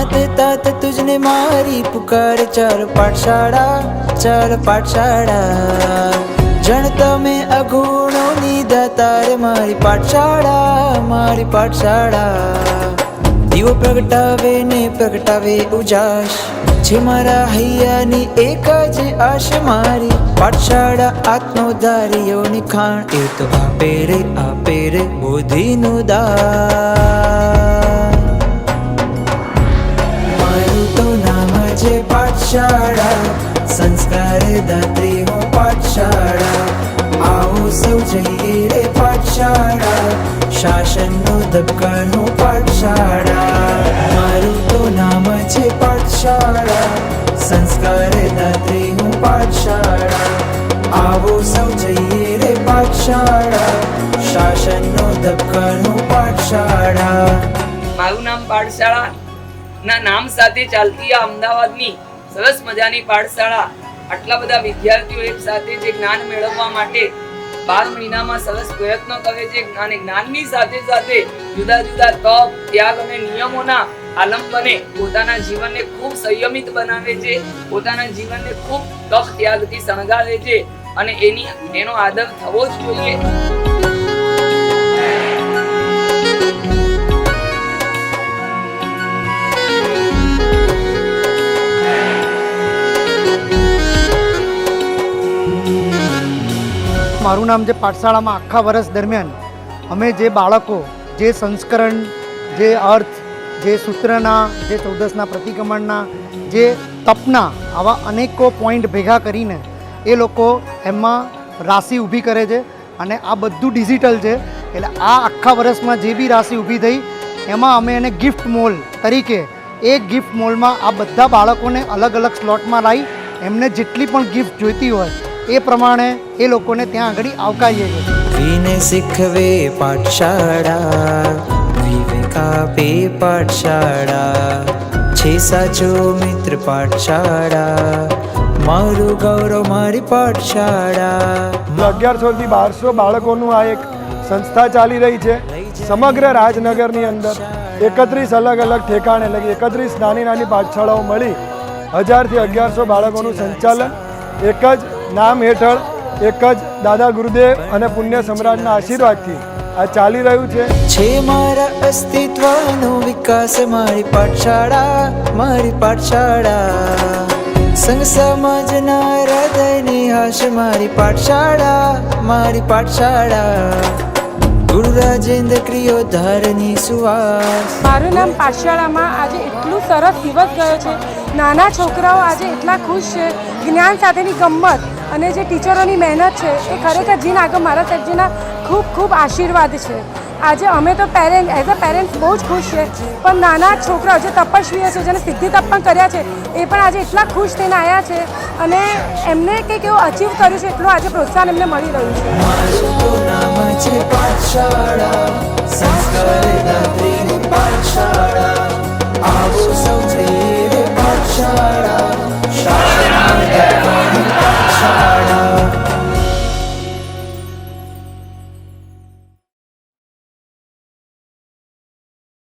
मात तात तुझने मारी पुकार, चाल पाठशाळा जणता में अगुणोनी दातार मारी पाठशाळा દીવો પ્રગટાવે ને પ્રગટાવે ઉજાસ છે મારા હૈયાની એક જ આશ મારી પાઠશાળા આત્મોદ્ધારીઓની ખાણ એ તો આપે રે બુદ્ધિનું દાન મારું તો નામ છે પાઠશાળા સંસ્કાર દાત્રી હું પાઠશાળા આવો સૌ જઈએ રે પાઠશાળા શાસનનો ધબકાર હું પાઠશાળા મારું તો નામ છે પાઠશાળા સંસ્કાર દાત્રી હું પાઠશાળા આવો સૌ જઈએ રે પાઠશાળા શાસનનો ધબકાર હું પાઠશાળા। મારું નામ પાઠશાળા ના નામ સાથે ચાલતી આ અમદાવાદની સરસ મજાની પાઠશાળા આટલા બધા વિદ્યાર્થીઓ એક સાથે જે જ્ઞાન મેળવવા માટે 12 મહિનામાં સરસ પ્રયત્નો કરે છે અને જ્ઞાનની સાથે સાથે જુદા જુદા તપ ત્યાગ અને નિયમોના આલંબને પોતાના જીવનને ખૂબ સંયમિત બનાવે છે, પોતાના જીવનને ખૂબ તપ ત્યાગથી શણગારે છે અને એનો આદર થવો જ જોઈએ। મારું નામ છે પાઠશાળામાં આખા વર્ષ દરમિયાન અમે જે બાળકો જે સંસ્કરણ, જે અર્થ, જે સૂત્રના, જે 14ના પ્રતિક્રમણના, જે તપના આવા અનેકો પોઈન્ટ ભેગા કરીને એ લોકો એમાં રાશિ ઊભી કરે છે અને આ બધું ડિજિટલ છે એટલે આ આખા વર્ષમાં જે બી રાશિ ઊભી થઈ એમાં અમે એને ગિફ્ટ મોલ તરીકે એક ગિફ્ટ મોલમાં આ બધા બાળકોને અલગ અલગ સ્લોટમાં લાવી એમને જેટલી પણ ગિફ્ટ જોઈતી હોય એ પ્રમાણે એ લોકોને ત્યાં આગળ આવકારીએ છીએ। વિને શીખવે પાઠશાળા વિવેક આપે પાઠશાળા છે સાચો મિત્ર પાઠશાળા મારું ગૌરવ મારી પાઠશાળા। 1100 થી 1200 બાળકોનું આ એક સંસ્થા ચાલી રહી છે સમગ્ર રાજનગરની અંદર 31 અલગ અલગ ઠેકાણે એટલે 31 નાની નાની પાઠશાળાઓ મળી 1000 થી 1100 બાળકોનું સંચાલન એક જ નામ હેઠળ એક જ દાદા ગુરુદેવ અને પુણ્ય સમ્રાટના આશીર્વાદથી આ ચાલી રહ્યું છે મારા અસ્તિત્વનો વિકાસ મારી પાઠશાળા સંઘ સમાજના હૃદયની હાશ મારી પાઠશાળા ગુરુ રાજેન્દ્ર ક્રિયોધારની સુવાસ। મારું નામ પાઠશાળામાં આજે એટલું સરસ દિવસ ગયો છે, નાના છોકરાઓ આજે એટલા ખુશ છે, જ્ઞાન સાથેની ગમ્મત અને જે ટીચરોની મહેનત છે એ ખરેખર જીન આગળ મારા સાહેબજીના ખૂબ ખૂબ આશીર્વાદ છે। આજે અમે તો એઝ અ પેરેન્ટ્સ બહુ જ ખુશ છે, પણ નાના છોકરાઓ જે તપસ્વીઓ છે જેને સિદ્ધિ તપ પણ કર્યા છે એ પણ આજે એટલા ખુશ થઈને આવ્યા છે અને એમને કંઈક એવું અચીવ કર્યું છે એટલું આજે પ્રોત્સાહન એમને મળી રહ્યું છે। પાઠશાળા સંસ્કાર દાત્રીની પાઠશાળા।